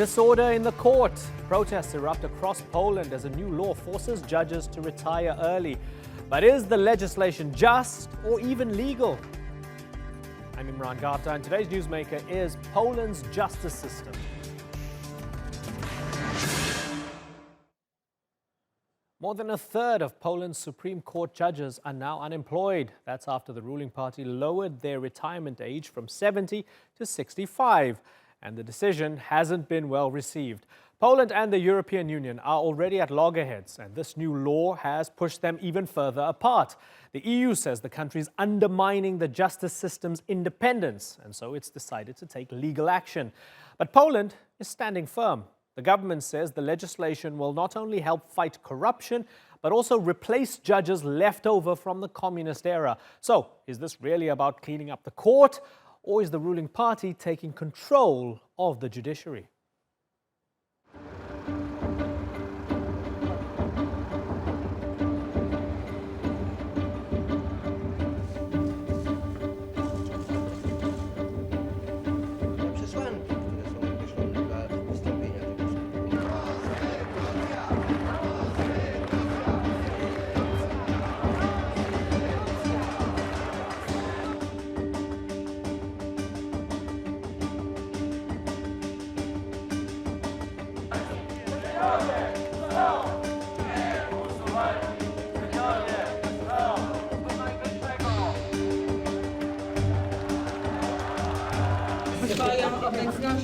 Disorder in the court. Protests erupt across Poland as a new law forces judges to retire early. But is the legislation just or even legal? I'm Imran Gata, and today's newsmaker is Poland's justice system. More than a third of Poland's Supreme Court judges are now unemployed. That's after the ruling party lowered their retirement age from 70 to 65. And the decision hasn't been well received. Poland and the European Union are already at loggerheads, and this new law has pushed them even further apart. The EU says the country is undermining the justice system's independence, and so it's decided to take legal action. But Poland is standing firm. The government says the legislation will not only help fight corruption, but also replace judges left over from the communist era. So, is this really about cleaning up the court? Or is the ruling party taking control of the judiciary?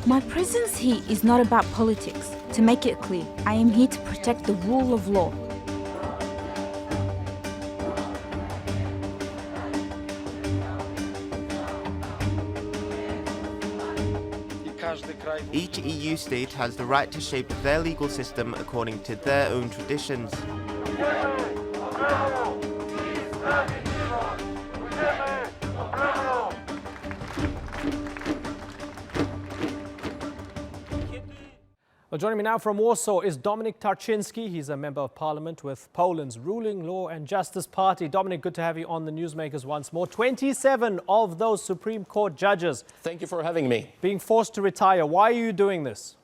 My presence here is not about politics. To make it clear, I am here to protect the rule of law. Each EU state has the right to shape their legal system according to their own traditions. Well, joining me now from Warsaw is Dominik Tarczynski. He's a member of parliament with Poland's ruling Law and Justice Party. Dominik, good to have you on the Newsmakers once more. 27 of those Supreme Court judges. Thank you for having me. Being forced to retire. Why are you doing this?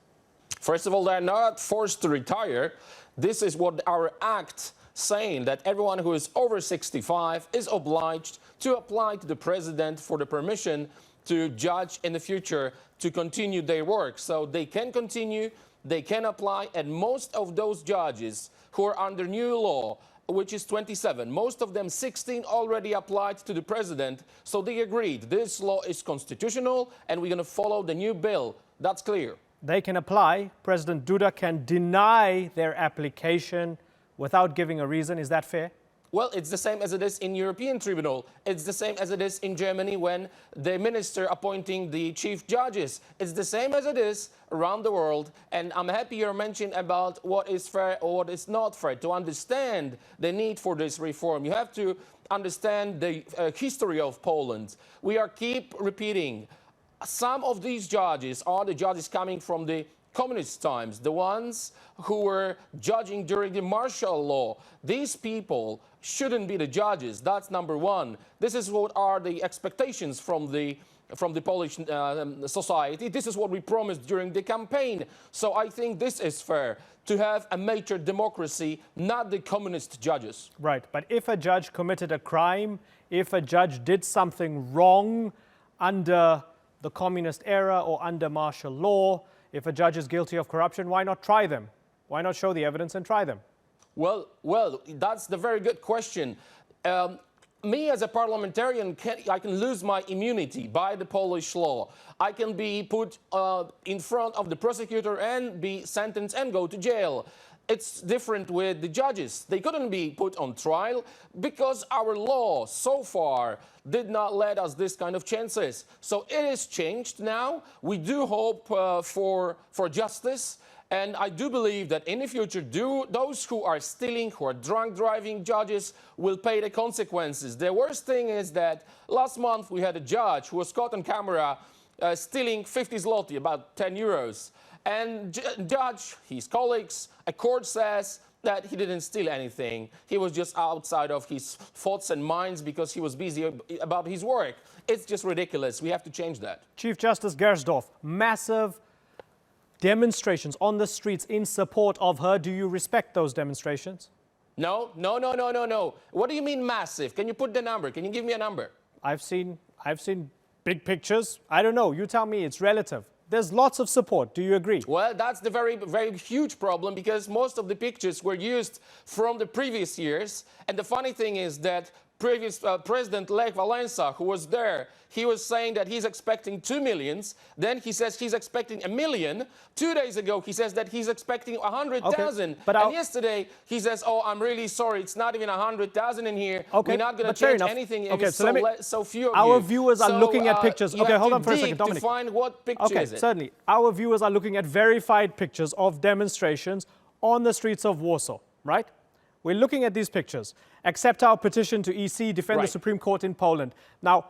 First of all, they're not forced to retire. This is what our act saying, that everyone who is over 65 is obliged to apply to the president for the permission to judge in the future to continue their work. So they can continue. They can apply, and most of those judges who are under new law, which is 27, most of them 16 already applied to the president, so they agreed this law is constitutional and we're going to follow the new bill. That's clear. They can apply. President Duda can deny their application without giving a reason. Is that fair? Well, it's the same as it is in European Tribunal. It's the same as it is in Germany when the minister appointing the chief judges. It's the same as it is around the world. And I'm happy you're mentioning about what is fair or what is not fair. To understand the need for this reform, you have to understand the history of Poland. We keep repeating, some of these judges are the judges coming from the communist times, the ones who were judging during the martial law. These people shouldn't be the judges. That's number one. This is what are the expectations from the Polish society. This is what we promised during the campaign. So I think this is fair, to have a major democracy, not the communist judges. Right, but if a judge committed a crime, if a judge did something wrong under the communist era or under martial law, if a judge is guilty of corruption, why not try them? Why not show the evidence and try them? Well, that's the very good question. Me as a parliamentarian, I can lose my immunity by the Polish law. I can be put in front of the prosecutor and be sentenced and go to jail. It's different with the judges. They couldn't be put on trial because our law so far did not let us this kind of chances. So it is changed now. We do hope for justice. And I do believe that in the future, those who are stealing, who are drunk driving judges will pay the consequences. The worst thing is that last month we had a judge who was caught on camera stealing 50 zloty, about 10 euros. And judge, his colleagues, a court says that he didn't steal anything. He was just outside of his thoughts and minds because he was busy about his work. It's just ridiculous. We have to change that. Chief Justice Gersdorf, massive demonstrations on the streets in support of her. Do you respect those demonstrations? No, no, no, no, no, no. What do you mean massive? Can you put the number? Can you give me a number? I've seen big pictures. I don't know. You tell me. It's relative. There's lots of support. Do you agree? Well, that's the very, very huge problem, because most of the pictures were used from the previous years. And the funny thing is that previous President Lech Walesa, who was there, he was saying that he's expecting 2 million. Then he says he's expecting 1 million. 2 days ago, he says that he's expecting 100,000. but and yesterday, he says, oh, I'm really sorry, it's not even 100,000 in here. Okay, we're not going to change anything. Okay, so few of our you. viewers are looking at pictures. Okay, hold on for a second, to Dominic. find what picture is it. Certainly. Our viewers are looking at verified pictures of demonstrations on the streets of Warsaw, right? We're looking at these pictures. Accept our petition to EC, defend the Supreme Court in Poland. Now,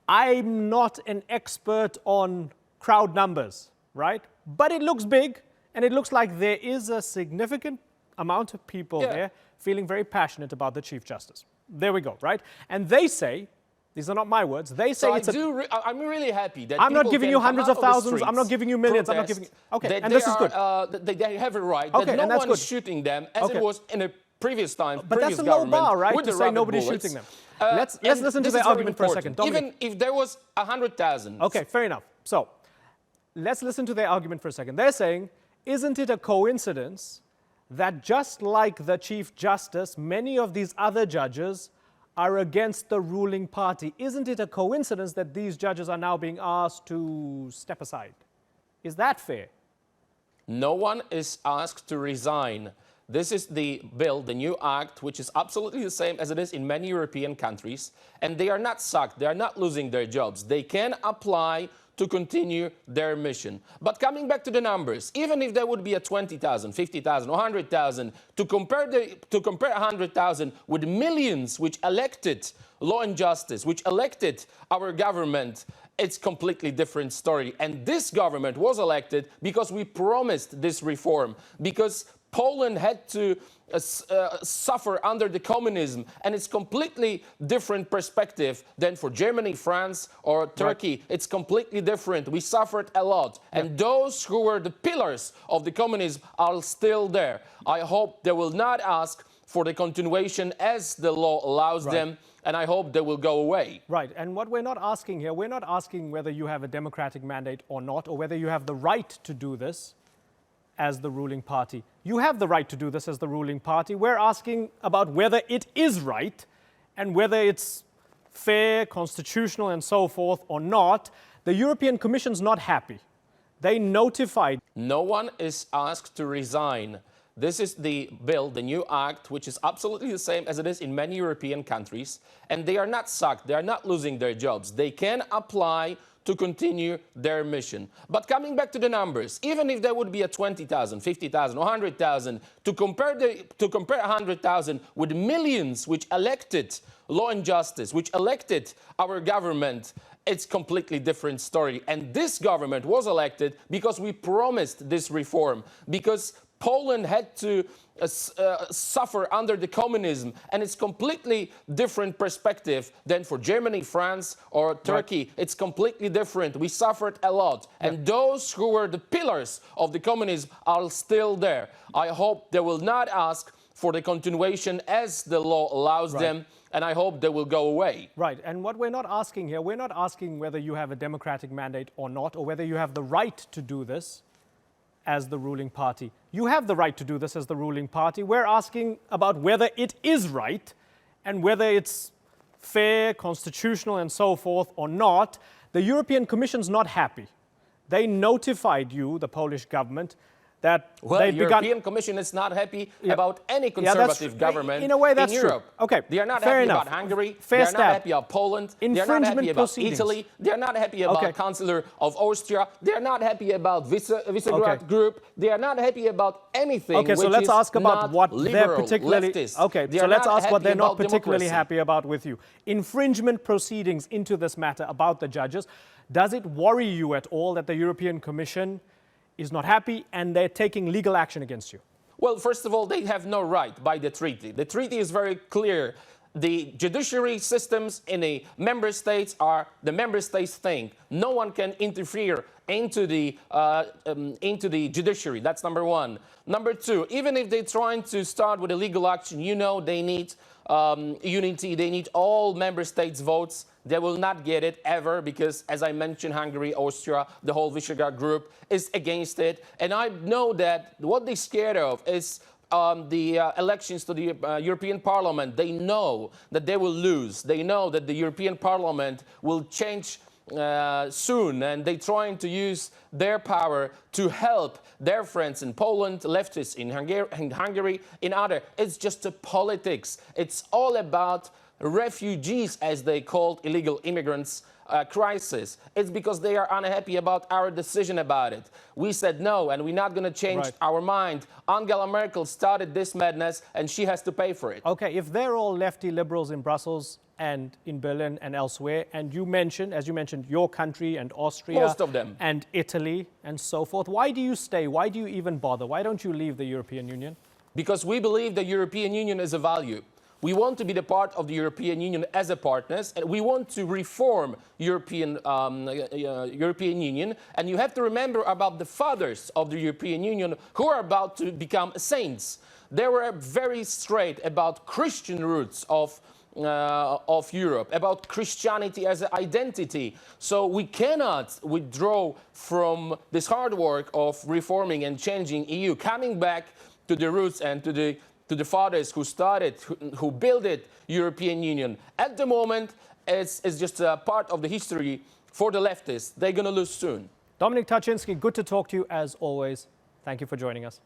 I'm not an expert on crowd numbers, right? But it looks big, and it looks like there is a significant amount of people there feeling very passionate about the Chief Justice. There we go, right? And they say, these are not my words, they say I'm really happy that I'm not giving you hundreds of thousands, I'm not giving you millions, protest, I'm not giving you... Okay, and this is good. They have a right, okay, that no one good. is shooting them, as it was in a previous time, but that's a low bar, right, to say nobody's shooting them. Let's listen to their argument for a second. Dominic. Even if there was 100,000. Okay, fair enough. So, let's listen to their argument for a second. They're saying, isn't it a coincidence that just like the Chief Justice, many of these other judges are against the ruling party? Isn't it a coincidence that these judges are now being asked to step aside? Is that fair? No one is asked to resign. This is the bill, the new act, which is absolutely the same as it is in many European countries. And they are not sacked. They are not losing their jobs. They can apply to continue their mission. But coming back to the numbers, even if there would be a 20,000, 50,000, 100,000, to compare 100,000 with millions which elected Law and Justice, which elected our government, it's a completely different story. And this government was elected because we promised this reform, because Poland had to suffer under the communism, and it's completely different perspective than for Germany, France, or Turkey. Right. It's completely different. We suffered a lot, and those who were the pillars of the communism are still there. I hope they will not ask for the continuation as the law allows them, and I hope they will go away. Right, and what we're not asking here, we're not asking whether you have a democratic mandate or not, or whether you have the right to do this as the ruling party. You have the right to do this as the ruling party. We're asking about whether it is right and whether it's fair, constitutional, and so forth or not. The European Commission's not happy. They notified. No one is asked to resign. This is the bill, the new act, which is absolutely the same as it is in many European countries. And they are not sacked. They are not losing their jobs. They can apply to continue their mission. But coming back to the numbers, even if there would be a 20,000, 50,000, 100,000, to compare 100,000 with millions which elected Law and Justice, which elected our government, it's a completely different story. And this government was elected because we promised this reform, because Poland had to suffer under the communism, and it's completely different perspective than for Germany, France, or Turkey. Right. It's completely different. We suffered a lot, and those who were the pillars of the communism are still there. I hope they will not ask for the continuation as the law allows them, and I hope they will go away. Right, and what we're not asking here, we're not asking whether you have a democratic mandate or not, or whether you have the right to do this as the ruling party. You have the right to do this as the ruling party. We're asking about whether it is right and whether it's fair, constitutional, and so forth or not. The European Commission's not happy. They notified you, the Polish government, that the European Commission is not happy about any conservative government in a way, that's in Europe. True. Okay, they are not fair happy enough. about Hungary. Fair they are not happy about Poland. They are not happy about Italy. They are not happy about Chancellor of Austria. They are not happy about Visegrad Group. They are not happy about anything. Okay, so let's ask about what they're particularly. Okay, so let's ask what they're not particularly happy about with you. Infringement proceedings into this matter about the judges. Does it worry you at all that the European Commission is not happy and they're taking legal action against you? Well, first of all, they have no right by the treaty. The treaty is very clear. The judiciary systems in the member states are the member states' thing. No one can interfere into the judiciary. That's number one. Number two, even if they're trying to start with a legal action, you know they need unity. They need all member states' votes. They will not get it ever because, as I mentioned, Hungary, Austria, the whole Visegrad group is against it. And I know that what they're scared of is the elections to the European Parliament. They know that they will lose. They know that the European Parliament will change soon, and they're trying to use their power to help their friends in Poland, leftists in Hungary, in other. It's just a politics. It's all about refugees, as they called illegal immigrants, crisis. It's because they are unhappy about our decision about it. We said no, and we're not going to change our mind. Angela Merkel started this madness, and she has to pay for it. Okay, if they're all lefty liberals in Brussels and in Berlin and elsewhere, and you mentioned, as you mentioned, your country and Austria, most of them, and Italy and so forth, why do you stay? Why do you even bother? Why don't you leave the European Union? Because we believe the European Union is a value. We want to be the part of the European Union as a partners, and we want to reform European Union. And you have to remember about the fathers of the European Union who are about to become saints. They were very straight about Christian roots of Europe, about Christianity as an identity. So we cannot withdraw from this hard work of reforming and changing EU, coming back to the roots and to the fathers who started, who built it, European Union. At the moment, it's just a part of the history for the leftists. They're going to lose soon. Dominik Tarczynski, good to talk to you as always. Thank you for joining us.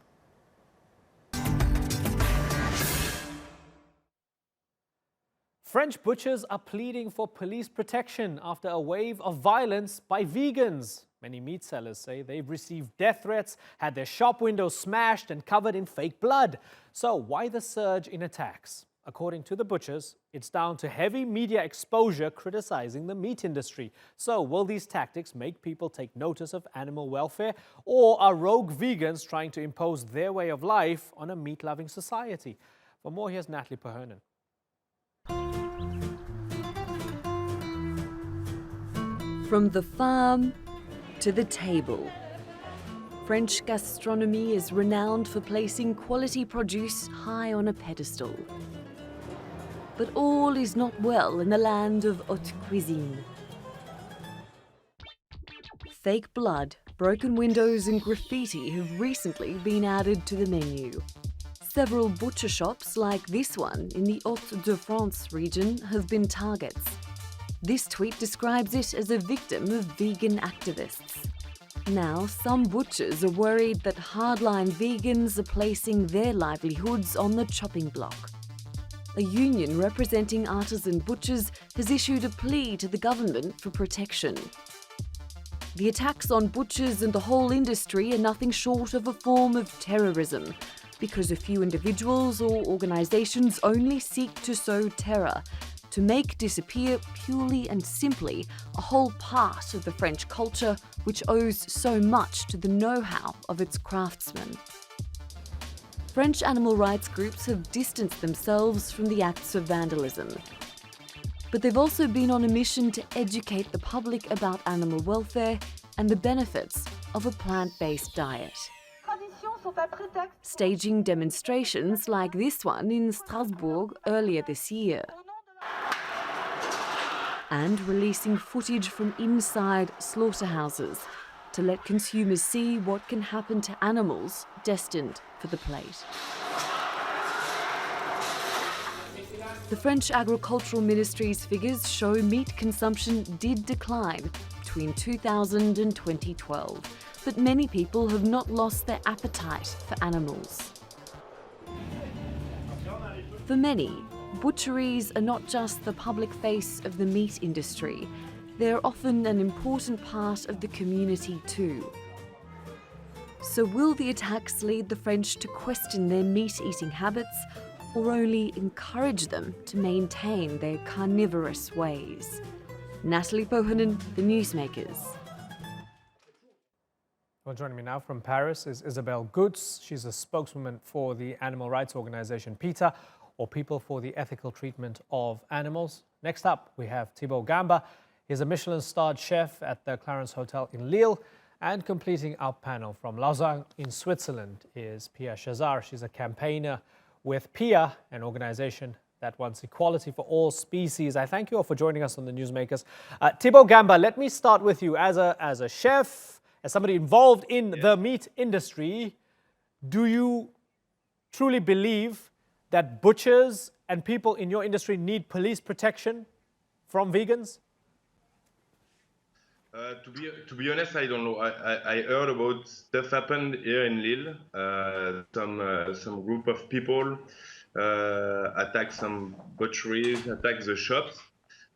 French butchers are pleading for police protection after a wave of violence by vegans. Many meat sellers say they've received death threats, had their shop windows smashed and covered in fake blood. So why the surge in attacks? According to the butchers, it's down to heavy media exposure criticizing the meat industry. So will these tactics make people take notice of animal welfare? Or are rogue vegans trying to impose their way of life on a meat-loving society? For more, here's Natalie Perhernan. From the farm to the table. French gastronomy is renowned for placing quality produce high on a pedestal. But all is not well in the land of haute cuisine. Fake blood, broken windows and graffiti have recently been added to the menu. Several butcher shops like this one in the Hauts-de-France region have been targets. This tweet describes it as a victim of vegan activists. Now, some butchers are worried that hardline vegans are placing their livelihoods on the chopping block. A union representing artisan butchers has issued a plea to the government for protection. The attacks on butchers and the whole industry are nothing short of a form of terrorism, because a few individuals or organisations only seek to sow terror, to make disappear purely and simply a whole part of the French culture which owes so much to the know-how of its craftsmen. French animal rights groups have distanced themselves from the acts of vandalism. But they've also been on a mission to educate the public about animal welfare and the benefits of a plant-based diet. Staging demonstrations like this one in Strasbourg earlier this year. And releasing footage from inside slaughterhouses to let consumers see what can happen to animals destined for the plate. The French Agricultural Ministry's figures show meat consumption did decline between 2000 and 2012, but many people have not lost their appetite for animals. For many, butcheries are not just the public face of the meat industry, they're often an important part of the community too. So will the attacks lead the French to question their meat-eating habits, or only encourage them to maintain their carnivorous ways? Natalie Perhernan, The Newsmakers. Well, joining me now from Paris is Isabelle Goods. She's a spokeswoman for the animal rights organization PETA. or People for the Ethical Treatment of Animals. Next up, we have Thibaut Gamba. He's a Michelin-starred chef at the Clarence Hotel in Lille. And completing our panel from Lausanne in Switzerland is Pia Chazar. She's a campaigner with PIA, an organization that wants equality for all species. I thank you all for joining us on the Newsmakers. Thibaut Gamba, let me start with you. As a chef, as somebody involved in the meat industry, do you truly believe that butchers and people in your industry need police protection from vegans? To be honest, I don't know. I heard about stuff happened here in Lille. Some group of people attack some butcheries, attack the shops.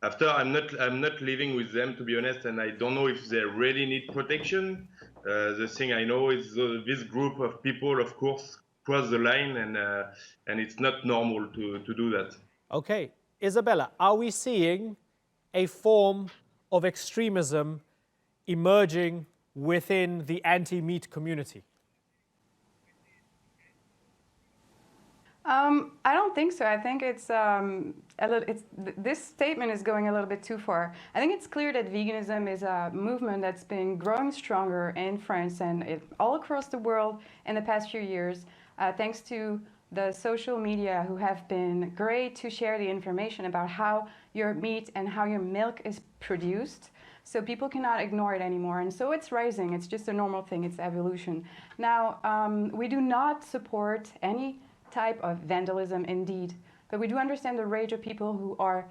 After, I'm not living with them, to be honest, and I don't know if they really need protection. The thing I know is this group of people, of course, cross the line, and it's not normal to do that. Okay, Isabella, are we seeing a form of extremism emerging within the anti-meat community? I don't think so. I think this statement is going a little bit too far. I think it's clear that veganism is a movement that's been growing stronger in France and all across the world in the past few years, thanks to the social media who have been great to share the information about how your meat and how your milk is produced. So people cannot ignore it anymore. And so it's rising. It's just a normal thing. It's evolution. Now, we do not support any type of vandalism, indeed. But we do understand the rage of people who are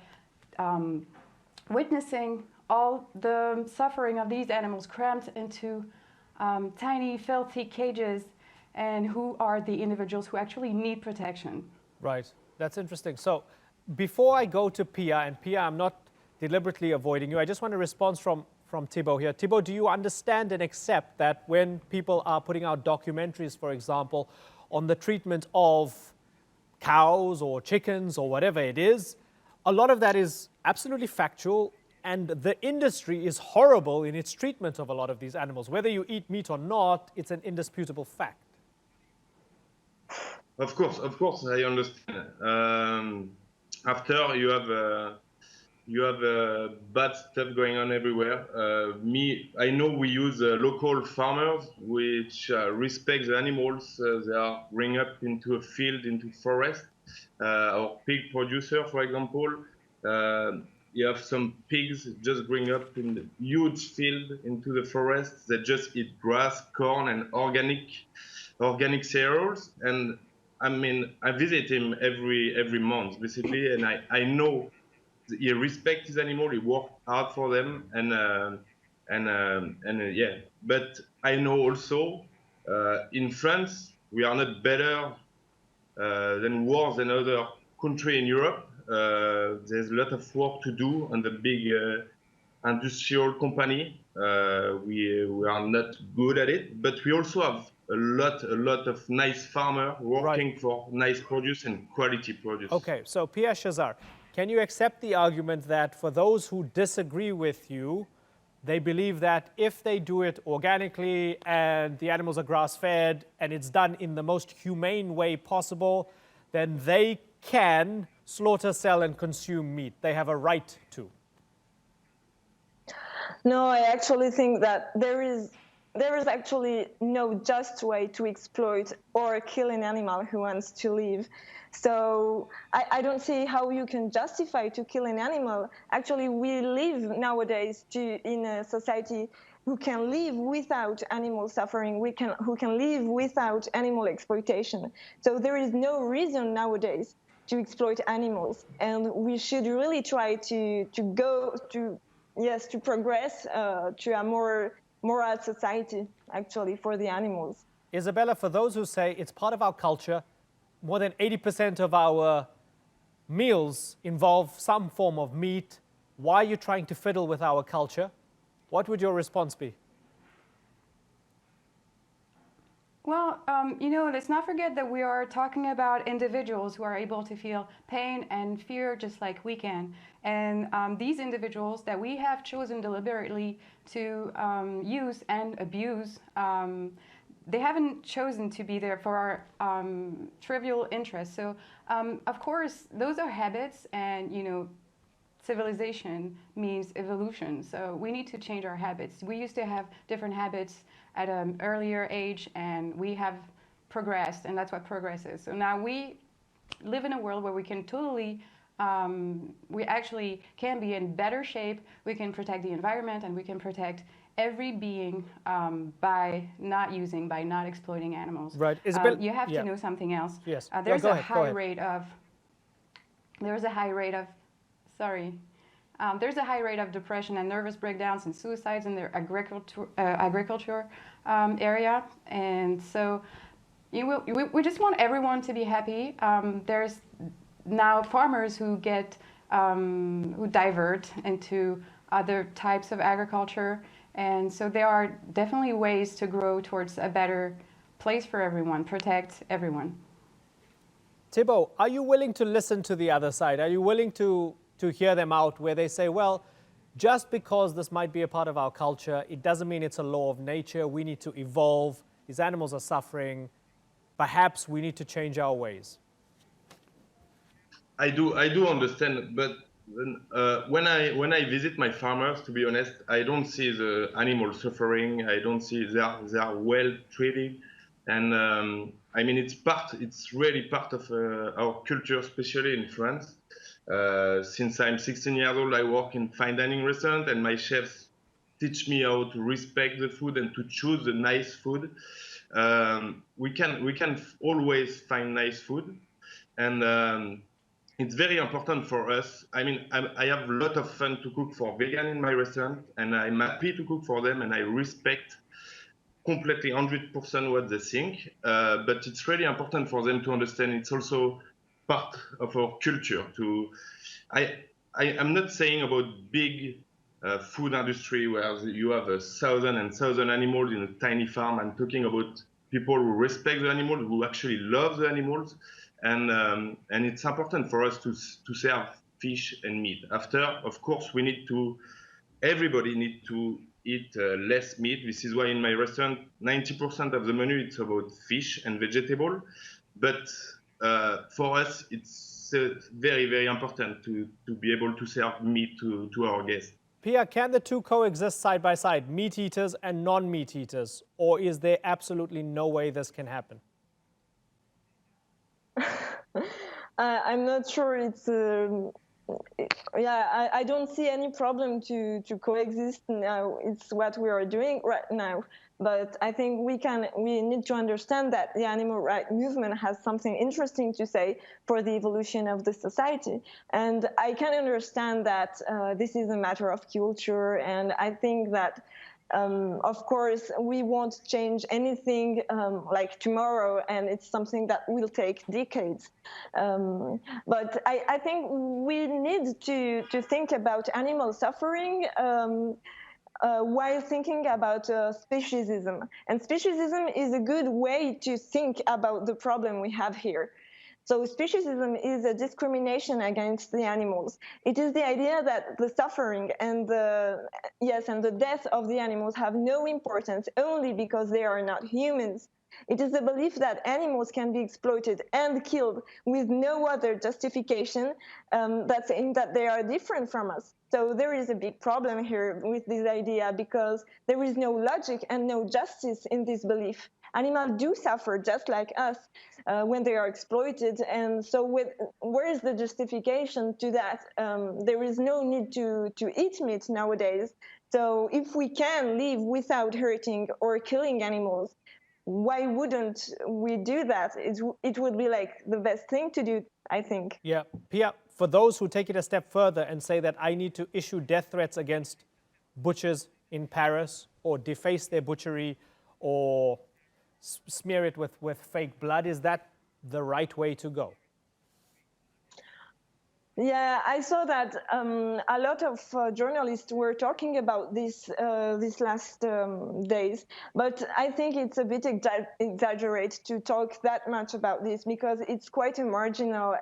witnessing all the suffering of these animals cramped into tiny, filthy cages, and who are the individuals who actually need protection. Right. That's interesting. So before I go to Pia, and Pia, I'm not deliberately avoiding you. I just want a response from Thibaut here. Thibaut, do you understand and accept that when people are putting out documentaries, for example, on the treatment of cows or chickens or whatever it is, a lot of that is absolutely factual, and the industry is horrible in its treatment of a lot of these animals. Whether you eat meat or not, it's an indisputable fact. Of course, I understand. After you have bad stuff going on everywhere. I know we use local farmers which respect the animals. They are bring up into a field, into forest. Or pig producer, for example, you have some pigs just bring up in the huge field into the forest that just eat grass, corn, and organic cereals. And I mean, I visit him every month, basically, and I know he respects his animal. He works hard for them, yeah. But I know also in France we are not better than worse than other country in Europe. There's a lot of work to do on the big industrial company. We are not good at it, but we also have a lot of nice farmers working for nice produce and quality produce. Okay, so Pia Chazar, can you accept the argument that for those who disagree with you, they believe that if they do it organically and the animals are grass-fed and it's done in the most humane way possible, then they can slaughter, sell, and consume meat? They have a right to. No, I actually think that there is actually no just way to exploit or kill an animal who wants to live. So I don't see how you can justify to kill an animal. Actually, we live nowadays in a society who can live without animal suffering, who can live without animal exploitation. So there is no reason nowadays to exploit animals, and we should really try to progress to a more moral society, actually, for the animals. Isabella, for those who say it's part of our culture, more than 80% of our meals involve some form of meat. Why are you trying to fiddle with our culture? What would your response be? Well, let's not forget that we are talking about individuals who are able to feel pain and fear just like we can. And these individuals that we have chosen deliberately to use and abuse they haven't chosen to be there for our trivial interests. So, of course, those are habits, and civilization means evolution. So we need to change our habits. We used to have different habits at an earlier age, and we have progressed, and that's what progress is. So now we live in a world where we can totally, we actually can be in better shape. We can protect the environment, and we can protect every being by not exploiting animals. Right. Isabel, you have to know something else. Yes. There's go a ahead, high rate of. There's a high rate of. Sorry. There's a high rate of depression and nervous breakdowns and suicides in the agriculture area, and so we just want everyone to be happy. There's now farmers who who divert into other types of agriculture, and so there are definitely ways to grow towards a better place for everyone, protect everyone. Thibault, are you willing to listen to the other side? Are you willing to hear them out where they say, well, just because this might be a part of our culture, it doesn't mean it's a law of nature. We need to evolve. These animals are suffering. Perhaps we need to change our ways. I do understand, but when I visit my farmers, to be honest, I don't see the animal suffering. I don't see they are well treated, and I mean it's really part of our culture, especially in France. Since I'm 16 years old, I work in fine dining restaurant, and my chefs teach me how to respect the food and to choose the nice food. We can always find nice food, and it's very important for us. I mean, I have a lot of fun to cook for vegan in my restaurant, and I'm happy to cook for them, and I respect completely 100% what they think. But it's really important for them to understand it's also part of our culture. I'm not saying about big food industry where you have 1,000 and 1,000 animals in a tiny farm. I'm talking about people who respect the animals, who actually love the animals, and it's important for us to serve fish and meat. After, of course, everybody needs to eat less meat. This is why in my restaurant, 90% of the menu it's about fish and vegetable, but for us, it's very, very important to be able to serve meat to our guests. Pia, can the two coexist side by side, meat eaters and non-meat eaters, or is there absolutely no way this can happen? I'm not sure it's. I don't see any problem to coexist now. It's what we are doing right now. But I think we need to understand that the animal rights movement has something interesting to say for the evolution of the society. And I can understand that this is a matter of culture, and I think that of course, we won't change anything like tomorrow, and it's something that will take decades. But I think we need to think about animal suffering while thinking about speciesism. And speciesism is a good way to think about the problem we have here. So speciesism is a discrimination against the animals. It is the idea that the suffering and the death of the animals have no importance only because they are not humans. It is the belief that animals can be exploited and killed with no other justification that's saying that they are different from us. So there is a big problem here with this idea because there is no logic and no justice in this belief. Animals do suffer just like us when they are exploited, and so where is the justification to that? There is no need to eat meat nowadays. So if we can live without hurting or killing animals, why wouldn't we do that? It would be like the best thing to do, I think. Yeah, Pia, for those who take it a step further and say that I need to issue death threats against butchers in Paris or deface their butchery or smear it with fake blood, is that the right way to go? Yeah, I saw that a lot of journalists were talking about this these last days, but I think it's a bit exaggerated to talk that much about this because it's quite a marginal.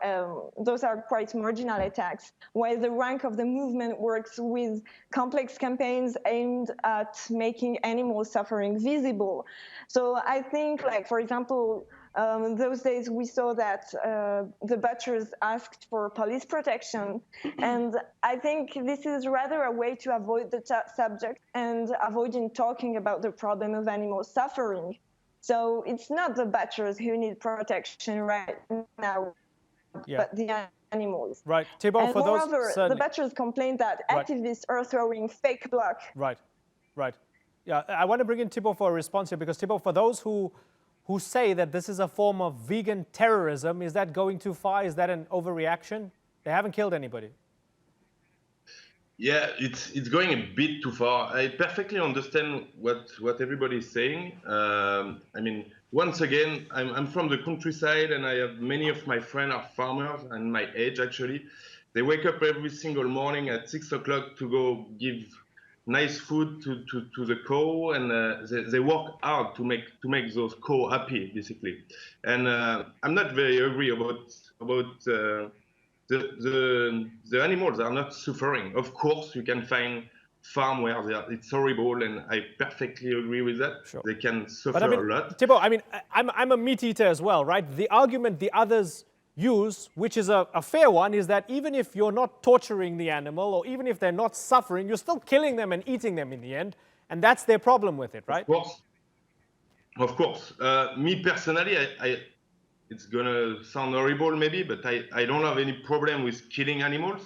Those are quite marginal attacks. While the rank of the movement works with complex campaigns aimed at making animal suffering visible. So I think, like for example. Those days we saw that the butchers asked for police protection, and I think this is rather a way to avoid the subject and avoiding talking about the problem of animal suffering. So it's not the butchers who need protection right now, but the animals. Right, Thibault, and for moreover, those the butchers complain that activists are throwing fake blood. Right. Yeah, I want to bring in Thibault for a response here because Thibault, for those who say that this is a form of vegan terrorism, is that going too far? Is that an overreaction? They haven't killed anybody. Yeah, it's going a bit too far. I perfectly understand what everybody is saying. I mean, once again, I'm from the countryside, and I have many of my friends are farmers, and my age actually. They wake up every single morning at 6 o'clock to go give nice food to the cow, and they work hard to make those cow happy, basically. And I'm not very agree about the animals are not suffering. Of course, you can find farm where it's horrible, and I perfectly agree with that. Sure. They can suffer a lot. Thibault, I mean, I'm a meat eater as well, right? The argument the others use, which is a fair one, is that even if you're not torturing the animal or even if they're not suffering, you're still killing them and eating them in the end. And that's their problem with it, right? Of course. Me personally, it's gonna sound horrible maybe, but I don't have any problem with killing animals.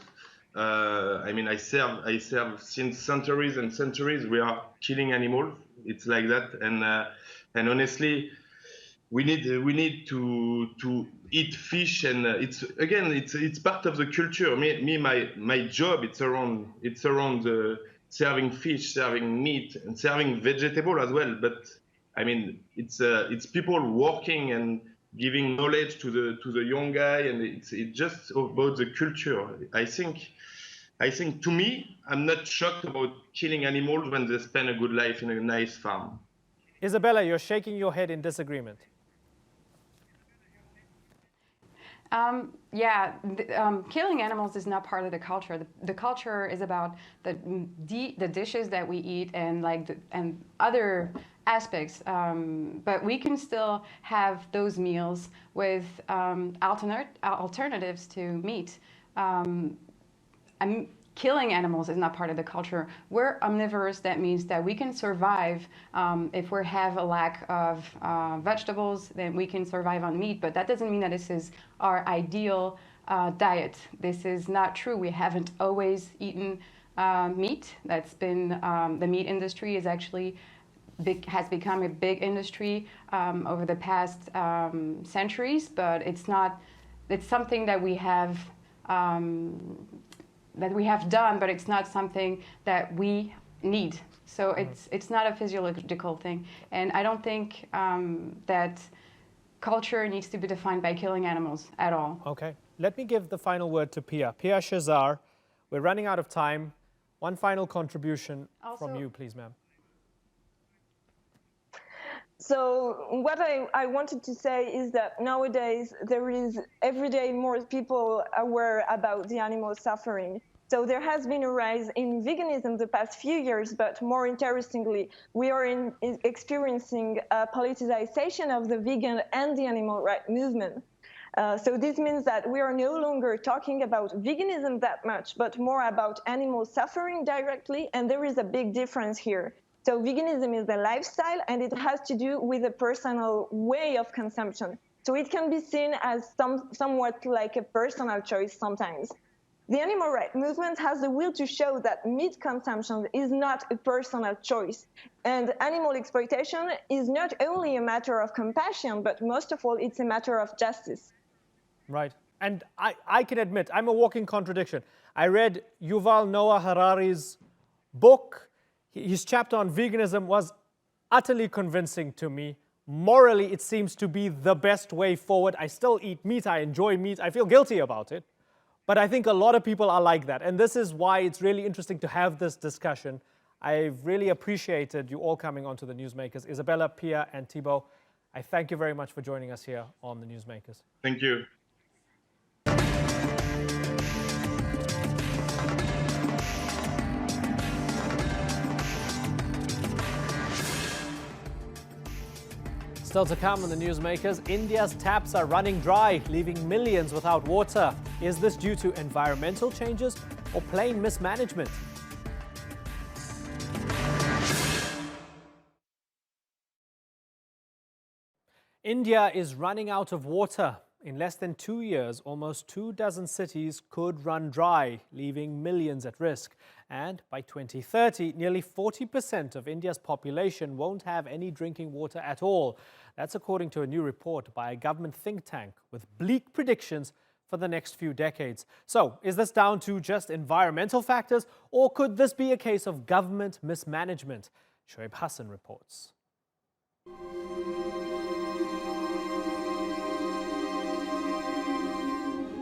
I mean, I serve since centuries and centuries. We are killing animals. It's like that, and honestly, we need to eat fish, and it's part of the culture. My job it's around serving fish, serving meat, and serving vegetable as well. But I mean, it's people working and giving knowledge to the young guy, and it's just about the culture. I think to me, I'm not shocked about killing animals when they spend a good life in a nice farm. Isabella, you're shaking your head in disagreement. Killing animals is not part of the culture. The culture is about the dishes that we eat and and other aspects. But we can still have those meals with alternatives to meat. Killing animals is not part of the culture. We're omnivores. That means that we can survive if we have a lack of vegetables, then we can survive on meat. But that doesn't mean that this is our ideal diet. This is not true. We haven't always eaten meat. That's been the meat industry is actually has become a big industry over the past centuries. But it's not. It's something that we have. Done, but it's not something that we need. So it's not a physiological thing. And I don't think that culture needs to be defined by killing animals at all. Okay. Let me give the final word to Pia. Pia Shazar, we're running out of time. One final contribution from you, please, ma'am. So what I wanted to say is that nowadays there is every day more people aware about the animal suffering. So there has been a rise in veganism the past few years, but more interestingly, we are experiencing a politicization of the vegan and the animal rights movement. So this means that we are no longer talking about veganism that much, but more about animal suffering directly, and there is a big difference here. So veganism is a lifestyle, and it has to do with a personal way of consumption. So it can be seen as somewhat like a personal choice sometimes. The animal rights movement has the will to show that meat consumption is not a personal choice. And animal exploitation is not only a matter of compassion, but most of all, it's a matter of justice. Right. And I can admit, I'm a walking contradiction. I read Yuval Noah Harari's book. His chapter on veganism was utterly convincing to me. Morally, it seems to be the best way forward. I still eat meat. I enjoy meat. I feel guilty about it. But I think a lot of people are like that. And this is why it's really interesting to have this discussion. I've really appreciated you all coming onto the Newsmakers. Isabella, Pia, and Thibaut, I thank you very much for joining us here on the Newsmakers. Thank you. Still to come on the Newsmakers, India's taps are running dry, leaving millions without water. Is this due to environmental changes or plain mismanagement? India is running out of water. In less than 2 years, almost 24 cities could run dry, leaving millions at risk. And by 2030, nearly 40% of India's population won't have any drinking water at all. That's according to a new report by a government think tank with bleak predictions for the next few decades. So, is this down to just environmental factors, or could this be a case of government mismanagement? Shoaib Hassan reports.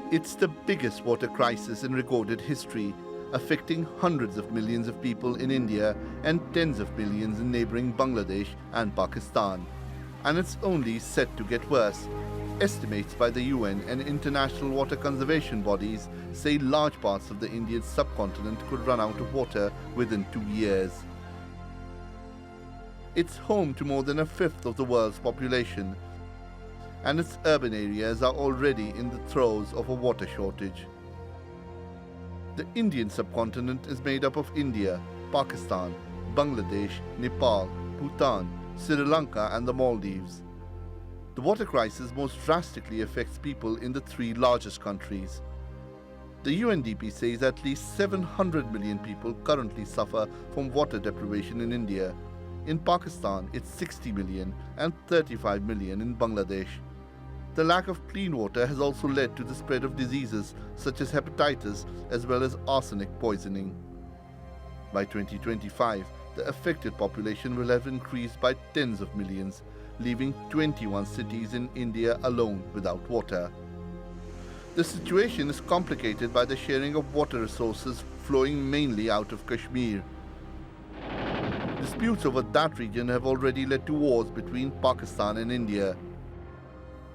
It's the biggest water crisis in recorded history, affecting hundreds of millions of people in India and tens of millions in neighboring Bangladesh and Pakistan. And it's only set to get worse. Estimates by the UN and international water conservation bodies say large parts of the Indian subcontinent could run out of water within 2 years. It's home to more than a fifth of the world's population, and its urban areas are already in the throes of a water shortage. The Indian subcontinent is made up of India, Pakistan, Bangladesh, Nepal, Bhutan, Sri Lanka and the Maldives. The water crisis most drastically affects people in the 3 largest countries. The UNDP says at least 700 million people currently suffer from water deprivation in India. In Pakistan, it's 60 million and 35 million in Bangladesh. The lack of clean water has also led to the spread of diseases such as hepatitis as well as arsenic poisoning. By 2025, the affected population will have increased by tens of millions, leaving 21 cities in India alone without water. The situation is complicated by the sharing of water resources flowing mainly out of Kashmir. Disputes over that region have already led to wars between Pakistan and India.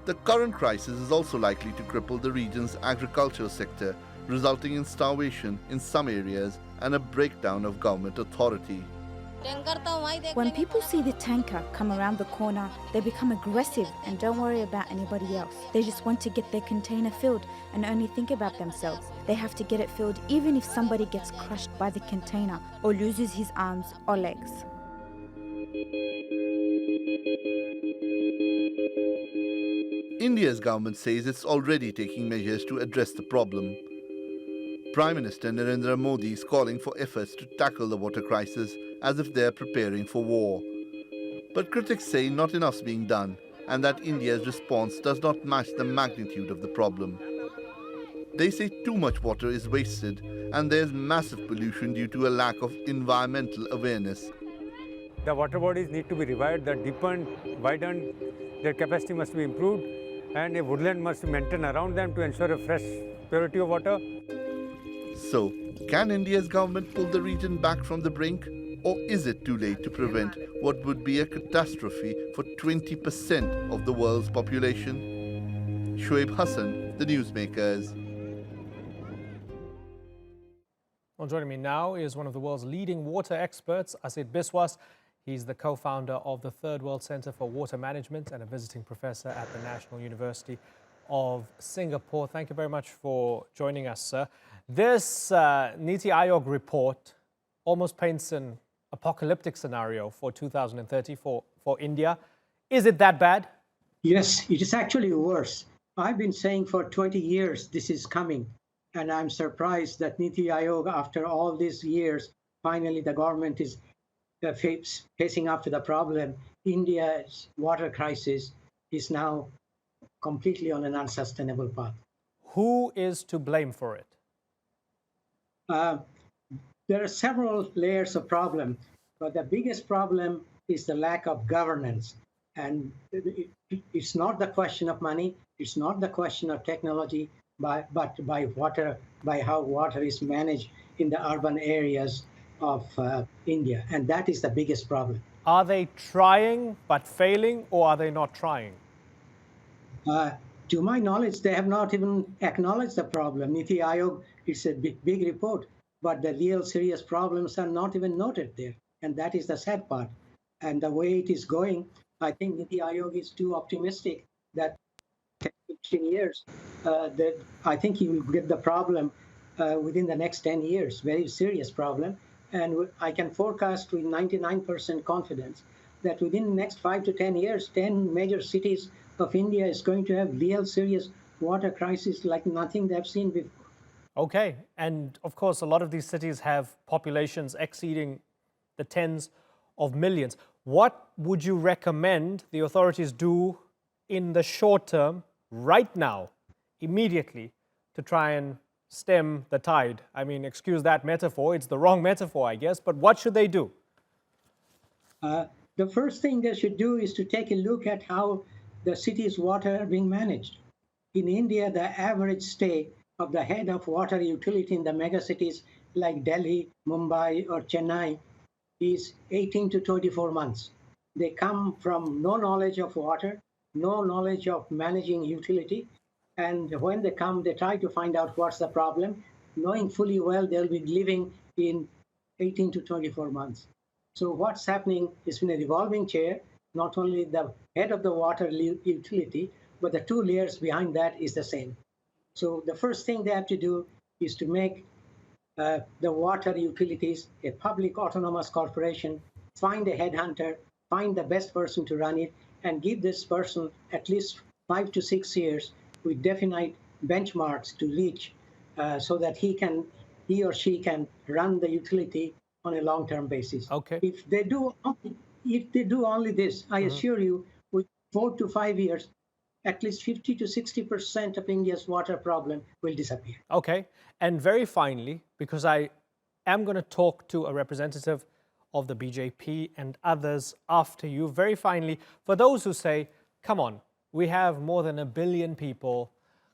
The current crisis is also likely to cripple the region's agricultural sector, resulting in starvation in some areas and a breakdown of government authority. When people see the tanker come around the corner, they become aggressive and don't worry about anybody else. They just want to get their container filled and only think about themselves. They have to get it filled even if somebody gets crushed by the container or loses his arms or legs. India's government says it's already taking measures to address the problem. Prime Minister Narendra Modi is calling for efforts to tackle the water crisis as if they're preparing for war. But critics say not enough's being done and that India's response does not match the magnitude of the problem. They say too much water is wasted and there's massive pollution due to a lack of environmental awareness. The water bodies need to be revived, they're deepened, widened, their capacity must be improved, and a woodland must be maintained around them to ensure a fresh purity of water. So, can India's government pull the region back from the brink? Or is it too late to prevent what would be a catastrophe for 20% of the world's population? Shoaib Hassan, the Newsmakers. Well, joining me now is one of the world's leading water experts, Asid Biswas. He's the co-founder of the Third World Center for Water Management and a visiting professor at the National University of Singapore. Thank you very much for joining us, sir. This Niti Aayog report almost paints an apocalyptic scenario for 2030 for India. Is it that bad? Yes, it is actually worse. I've been saying for 20 years this is coming, and I'm surprised that Niti Aayog, after all these years, finally the government is facing up to the problem. India's water crisis is now completely on an unsustainable path. Who is to blame for it? There are several layers of problem, but the biggest problem is the lack of governance. And it's not the question of money, it's not the question of technology. by how water is managed in the urban areas of India, and that is the biggest problem. Are they trying but failing, or are they not trying? To my knowledge, they have not even acknowledged the problem. Niti Aayog, it's a big report, but the real serious problems are not even noted there, and that is the sad part. And the way it is going, I think Niti Aayog is too optimistic that 15 years, that I think he will get the problem within the next 10 years, very serious problem. And I can forecast with 99% confidence that within the next 5 to 10 years, 10 major cities of India is going to have real serious water crisis like nothing they've seen before. Okay. And of course, a lot of these cities have populations exceeding the tens of millions. What would you recommend the authorities do in the short term, right now, immediately, to try and stem the tide? I mean, excuse that metaphor. It's the wrong metaphor, I guess. But what should they do? The first thing they should do is to take a look at how the city's water are being managed. In India, the average stay of the head of water utility in the megacities like Delhi, Mumbai, or Chennai is 18 to 24 months. They come from no knowledge of water, no knowledge of managing utility, and when they come, they try to find out what's the problem, knowing fully well they'll be living in 18 to 24 months. So what's happening is in a revolving chair, not only the head of the water utility, but the two layers behind that is the same. So the first thing they have to do is to make the water utilities a public autonomous corporation, find a headhunter, find the best person to run it, and give this person at least 5 to 6 years with definite benchmarks to reach so that he or she can run the utility on a long-term basis. Okay. If they do only this, I assure you, with 4 to 5 years, at least 50 to 60% of India's water problem will disappear. Okay. And very finally, because I am going to talk to a representative of the BJP and others after you, very finally, for those who say, come on, we have more than 1 billion people,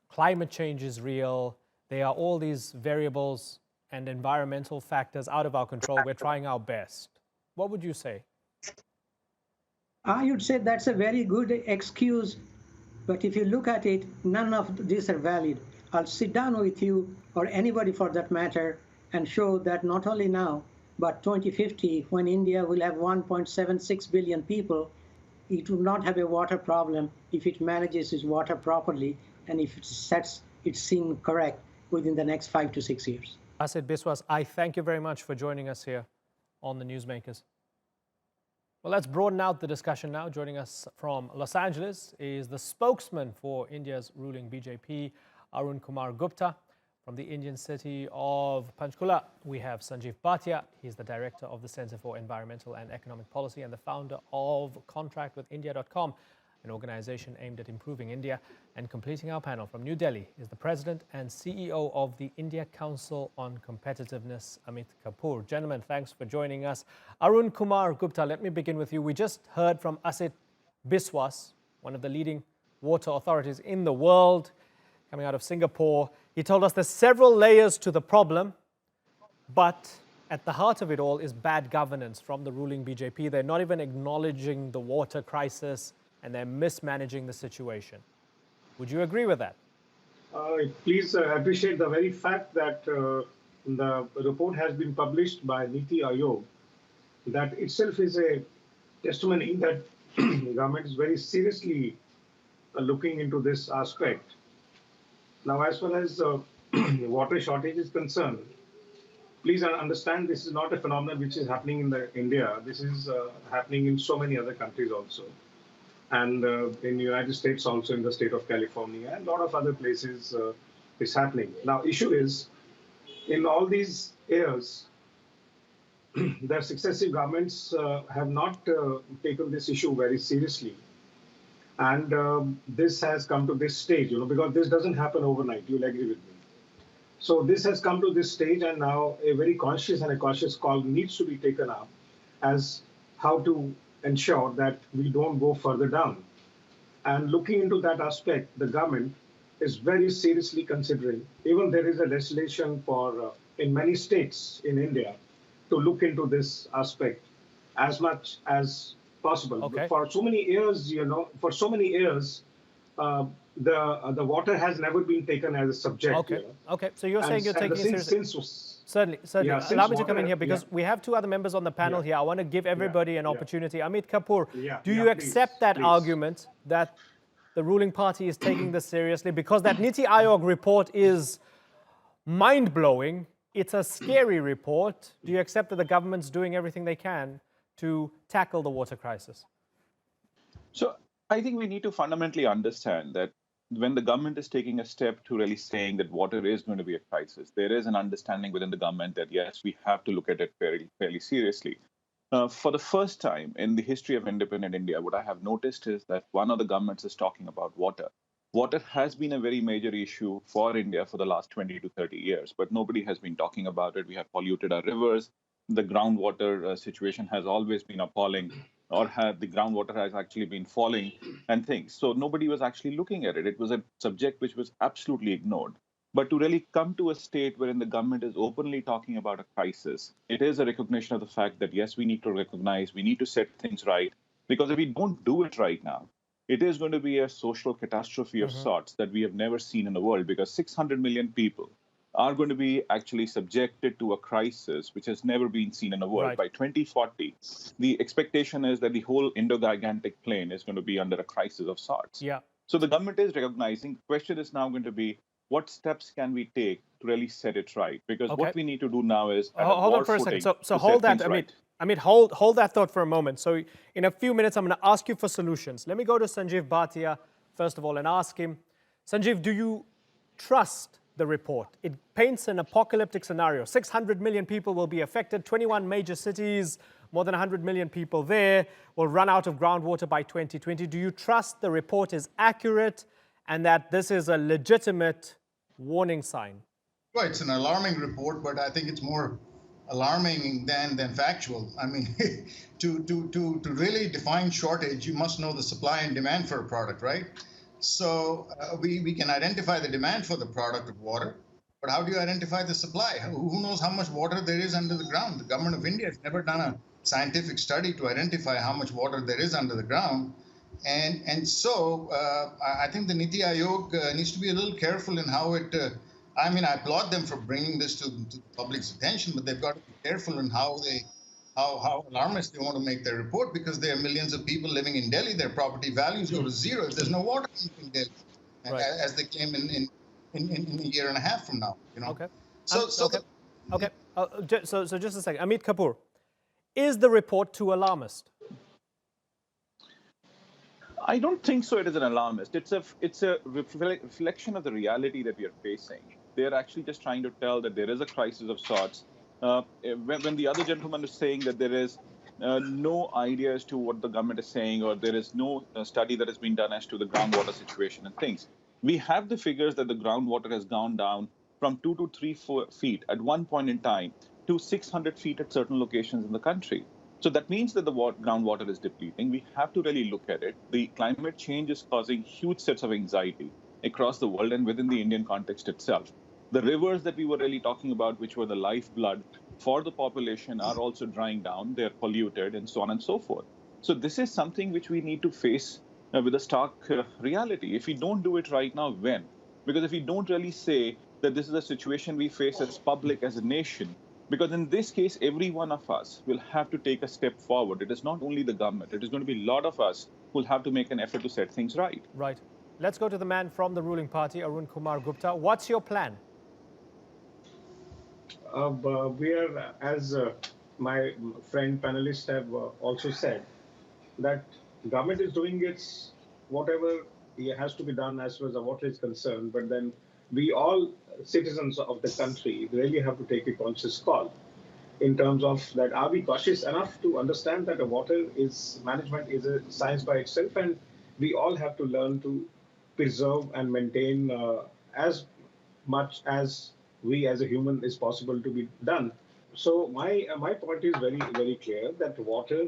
climate change is real, there are all these variables and environmental factors out of our control, we're trying our best. What would you say? I would say that's a very good excuse, but if you look at it, none of these are valid. I'll sit down with you, or anybody for that matter, and show that not only now, but 2050, when India will have 1.76 billion people, it will not have a water problem if it manages its water properly and if it sets its scene correct within the next 5 to 6 years. Asid Biswas, I thank you very much for joining us here on the Newsmakers. Well, let's broaden out the discussion now. Joining us from Los Angeles is the spokesman for India's ruling BJP, Arun Kumar Gupta. From the Indian city of Panchkula, we have Sanjeev Bhatia. He's the director of the Center for Environmental and Economic Policy and the founder of contractwithindia.com, an organization aimed at improving India. And completing our panel from New Delhi is the president and CEO of the India Council on Competitiveness, Amit Kapoor. Gentlemen, thanks for joining us. Arun Kumar Gupta, let me begin with you. We just heard from Asid Biswas, one of the leading water authorities in the world, coming out of Singapore. He told us there's several layers to the problem, but at the heart of it all is bad governance from the ruling BJP. They're not even acknowledging the water crisis and they're mismanaging the situation. Would you agree with that? Please appreciate the very fact that the report has been published by Niti Aayog. That itself is a testimony that the government is very seriously looking into this aspect. Now, as far as the water shortage is concerned, please understand this is not a phenomenon which is happening in India. This is happening in so many other countries also. And in the United States also, in the state of California, and a lot of other places it's happening. Now, issue is, in all these years, the successive governments have not taken this issue very seriously. And this has come to this stage, because this doesn't happen overnight. You'll agree with me. So this has come to this stage, and now a very conscious and a cautious call needs to be taken up as how to ensure that we don't go further down. And looking into that aspect, the government is very seriously considering. Even there is a legislation for in many states in India to look into this aspect as much as possible. Okay. For so many years, for so many years, uh, the water has never been taken as a subject. Okay. Okay. So you're saying you're taking it seriously. Certainly. Yeah, Allow me to come water, in here because we have two other members on the panel here. I want to give everybody an opportunity. Amit Kapoor, do you accept that argument that the ruling party is taking this seriously? Because that Niti Aayog report is mind-blowing. It's a scary report. Do you accept that the government's doing everything they can to tackle the water crisis? So I think we need to fundamentally understand that when the government is taking a step to really saying that water is going to be a crisis, there is an understanding within the government that, yes, we have to look at it fairly seriously. For the first time in the history of independent India, what I have noticed is that one of the governments is talking about water. Water has been a very major issue for India for the last 20 to 30 years, but nobody has been talking about it. We have polluted our rivers. The groundwater situation has always been appalling, or the groundwater has actually been falling and things. So nobody was actually looking at it. It was a subject which was absolutely ignored. But to really come to a state wherein the government is openly talking about a crisis, it is a recognition of the fact that, yes, we need to recognize, we need to set things right. Because if we don't do it right now, it is going to be a social catastrophe of sorts that we have never seen in the world, because 600 million people are going to be actually subjected to a crisis which has never been seen in the world. Right. By 2040, the expectation is that the whole Indo-Gigantic plain is going to be under a crisis of sorts. Yeah. So the government is recognizing. The question is now going to be, what steps can we take to really set it right? Because what we need to do now is hold on for a second. So hold that. I mean, hold that thought for a moment. So in a few minutes, I'm going to ask you for solutions. Let me go to Sanjeev Bhatia, first of all, and ask him, Sanjeev, do you trust the report? It paints an apocalyptic scenario. 600 million people will be affected, 21 major cities, more than 100 million people there will run out of groundwater by 2020. Do you trust the report is accurate and that this is a legitimate warning sign? Well, it's an alarming report, but I think it's more alarming than factual. I mean, to really define shortage, you must know the supply and demand for a product, right? So we can identify the demand for the product of water, but how do you identify the supply? Who knows how much water there is under the ground? The government of India has never done a scientific study to identify how much water there is under the ground. And so I think the Niti Aayog needs to be a little careful in how it, I mean, I applaud them for bringing this to the public's attention, but they've got to be careful in how alarmist they want to make their report, because there are millions of people living in Delhi. Their property values go to zero if there's no water in Delhi, as they claim in a year and a half from now. You know. Okay. So just a second, Amit Kapoor, is the report too alarmist? I don't think so. It is an alarmist. It's a reflection of the reality that we are facing. They are actually just trying to tell that there is a crisis of sorts. When the other gentleman is saying that there is no idea as to what the government is saying, or there is no study that has been done as to the groundwater situation and things, we have the figures that the groundwater has gone down from 2 to 3 feet at one point in time to 600 feet at certain locations in the country. So that means that the groundwater is depleting. We have to really look at it. The climate change is causing huge sets of anxiety across the world and within the Indian context itself. The rivers that we were really talking about, which were the lifeblood for the population, are also drying down. They're polluted and so on and so forth. So this is something which we need to face with a stark reality. If we don't do it right now, when? Because if we don't really say that this is a situation we face as public, as a nation, because in this case, every one of us will have to take a step forward. It is not only the government. It is going to be a lot of us who will have to make an effort to set things right. Right. Let's go to the man from the ruling party, Arun Kumar Gupta. What's your plan? We are, as my friend panelists have also said, that government is doing its whatever has to be done as far as the water is concerned, but then we all citizens of the country really have to take a conscious call in terms of that. Are we cautious enough to understand that the water management is a science by itself, and we all have to learn to preserve and maintain as much as we as a human is possible to be done. So my point is very, very clear that water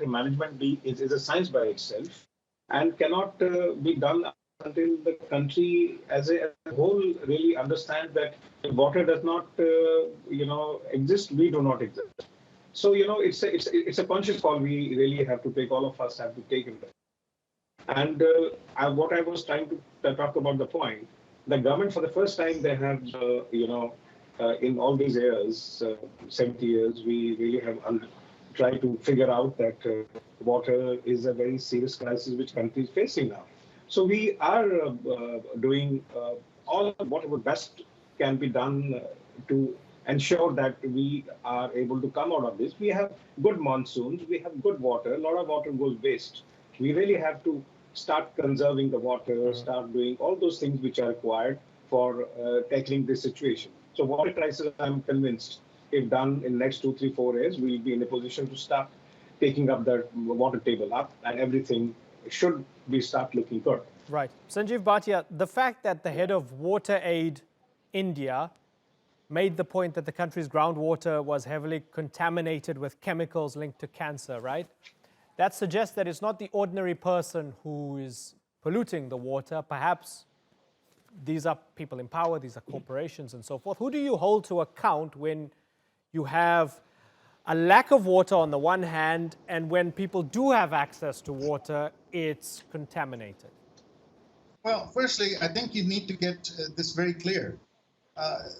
management is a science by itself and cannot be done until the country as a whole really understands that if water does not, exist, we do not exist. So, it's a conscious call we really have to take, all of us have to take it. And what I was trying to talk about the point, the government for the first time, they have, in all these years, 70 years, we really have tried to figure out that water is a very serious crisis which country is facing now. So we are doing all whatever best can be done to ensure that we are able to come out of this. We have good monsoons, we have good water, a lot of water goes waste. We really have to start conserving the water, start doing all those things which are required for tackling this situation. So water crisis, I'm convinced, if done in next 2, 3, 4 years, we'll be in a position to start taking up the water table up, and everything should be start looking good. Right. Sanjeev Bhatia, the fact that the head of Water Aid India made the point that the country's groundwater was heavily contaminated with chemicals linked to cancer, right? That suggests that it's not the ordinary person who is polluting the water. Perhaps these are people in power, these are corporations and so forth. Who do you hold to account when you have a lack of water on the one hand, and when people do have access to water, it's contaminated? Well, firstly, I think you need to get this very clear.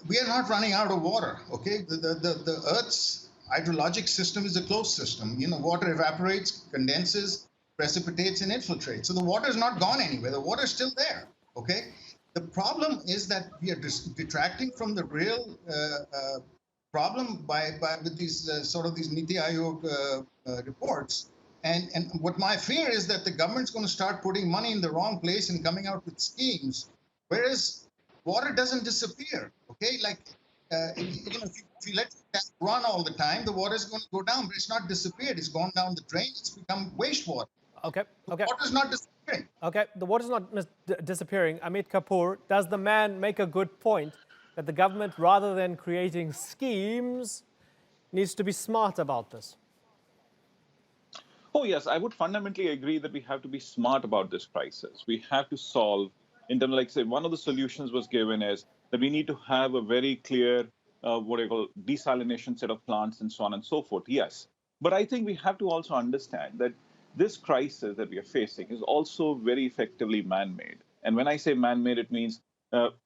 We are not running out of water, okay? The Earth's hydrologic system is a closed system. Water evaporates, condenses, precipitates, and infiltrates. So the water is not gone anywhere. The water is still there, okay? The problem is that we are detracting from the real problem with these these Niti Aayog reports. And what my fear is that the government's going to start putting money in the wrong place and coming out with schemes, whereas water doesn't disappear. Okay, like if you let it run all the time, the water is going to go down, but it's not disappeared. It's gone down the drain. It's become wastewater. Okay. The water's not disappearing. Okay, the water's not disappearing. Amit Kapoor, does the man make a good point that the government, rather than creating schemes, needs to be smart about this? Oh, yes, I would fundamentally agree that we have to be smart about this crisis. We have to solve, in terms of, like, say, one of the solutions was given is that we need to have a very clear, desalination set of plants and so on and so forth. Yes, but I think we have to also understand that this crisis that we are facing is also very effectively man-made. And when I say man-made, it means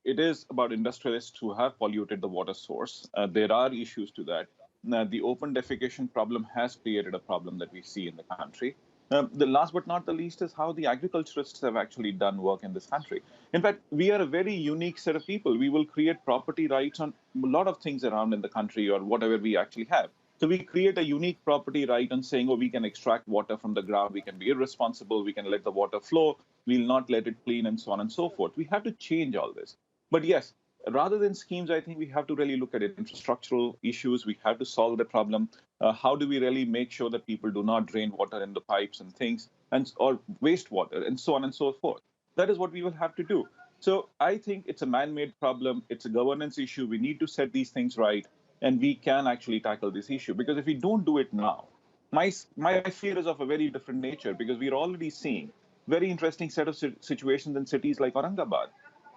it is about industrialists who have polluted the water source. There are issues to that. The open defecation problem has created a problem that we see in the country. The last but not the least is how the agriculturists have actually done work in this country. In fact, we are a very unique set of people. We will create property rights on a lot of things around in the country or whatever we actually have. So we create a unique property right on saying, oh, we can extract water from the ground, we can be irresponsible, we can let the water flow, we'll not let it clean, and so on and so forth. We have to change all this. But yes, rather than schemes, I think we have to really look at it. Infrastructural issues, we have to solve the problem. How do we really make sure that people do not drain water in the pipes and things, or wastewater, and so on and so forth? That is what we will have to do. So I think it's a man-made problem. It's a governance issue. We need to set these things right, and we can actually tackle this issue. Because if we don't do it now, my fear is of a very different nature, because we're already seeing very interesting set of situations in cities like Aurangabad,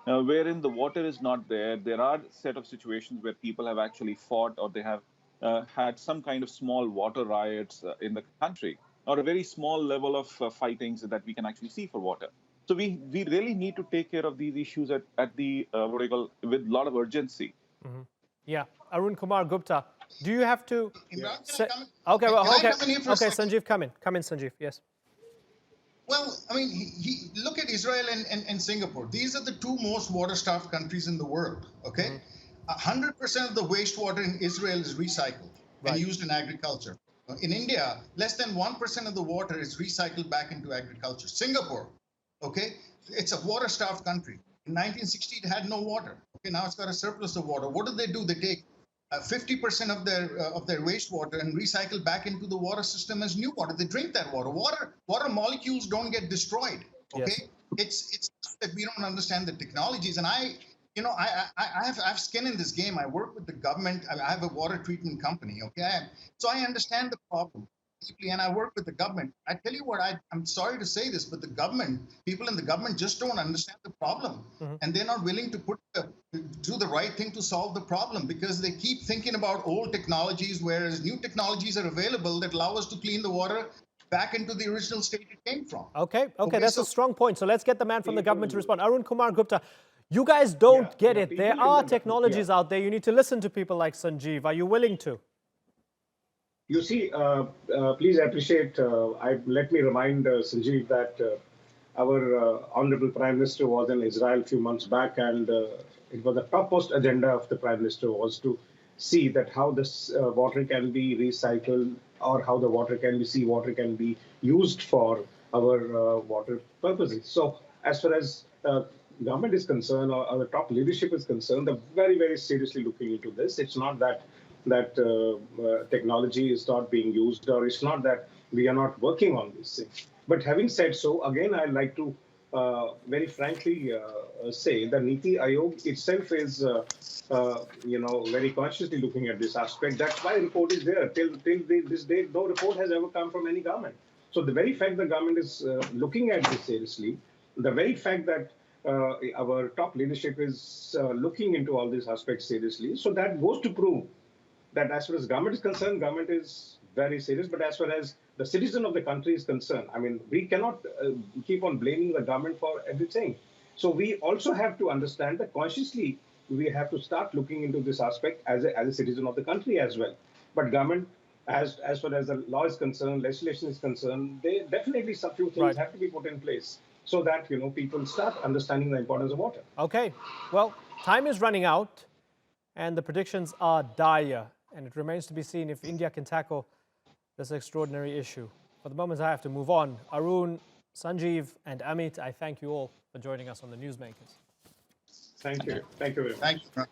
wherein the water is not there. There are a set of situations where people have actually fought, or they have had some kind of small water riots in the country, or a very small level of fightings that we can actually see for water. So we really need to take care of these issues at the with a lot of urgency. Mm-hmm. Yeah, Arun Kumar Gupta, do you have to? Okay, Sanjeev, come in, Sanjeev. Yes. Well, I mean, look at Israel and Singapore. These are the two most water-starved countries in the world. Okay, 100% of the wastewater in Israel is recycled and used in agriculture. In India, less than 1% of the water is recycled back into agriculture. Singapore, okay, it's a water-starved country. In 1960, it had no water. Okay, now it's got a surplus of water. What do? They take 50% of their wastewater and recycle back into the water system as new water. They drink that water. Water molecules don't get destroyed. Okay, yes. It's that we don't understand the technologies. And I have skin in this game. I work with the government. I have a water treatment company. Okay, so I understand the problem. deeply, and I work with the government. I tell you what, I'm sorry to say this, but the government, people in the government just don't understand the problem. And they're not willing to do the right thing to solve the problem because they keep thinking about old technologies, whereas new technologies are available that allow us to clean the water back into the original state it came from. Okay, that's a strong point. So let's get the man from the government to respond. Arun Kumar Gupta, you guys don't get it. There are technologies out there. You need to listen to people like Sanjeev. Are you willing to? You see, please appreciate, let me remind Sanjeev that our Honorable Prime Minister was in Israel a few months back, and it was the topmost agenda of the Prime Minister was to see that how this water can be recycled or how the water can be, seawater can be used for our water purposes. So as far as government is concerned or the top leadership is concerned, they're very, very seriously looking into this. It's not that technology is not being used, or it's not that we are not working on these things. But having said so, again, I'd like to very frankly say that Niti Aayog itself is, very consciously looking at this aspect. That's why the report is there. Till this day, no report has ever come from any government. So the very fact the government is looking at this seriously, the very fact that our top leadership is looking into all these aspects seriously, so that goes to prove that as far as government is concerned, government is very serious. But as far as the citizen of the country is concerned, I mean, we cannot keep on blaming the government for everything. So we also have to understand that consciously we have to start looking into this aspect as a citizen of the country as well. But government, as far as the law is concerned, legislation is concerned, they definitely some few things have to be put in place so that people start understanding the importance of water. Okay, well, time is running out, and the predictions are dire. And it remains to be seen if India can tackle this extraordinary issue. For the moment, I have to move on. Arun, Sanjeev, and Amit, I thank you all for joining us on the Newsmakers. Thank you. Thank you very much. Thank you.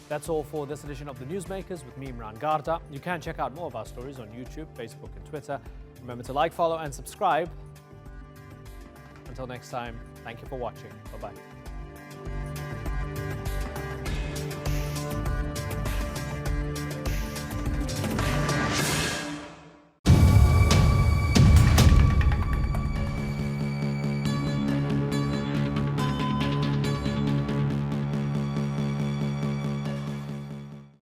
That's all for this edition of the Newsmakers with me, Imran Garda. You can check out more of our stories on YouTube, Facebook, and Twitter. Remember to like, follow, and subscribe. Until next time, thank you for watching. Bye-bye.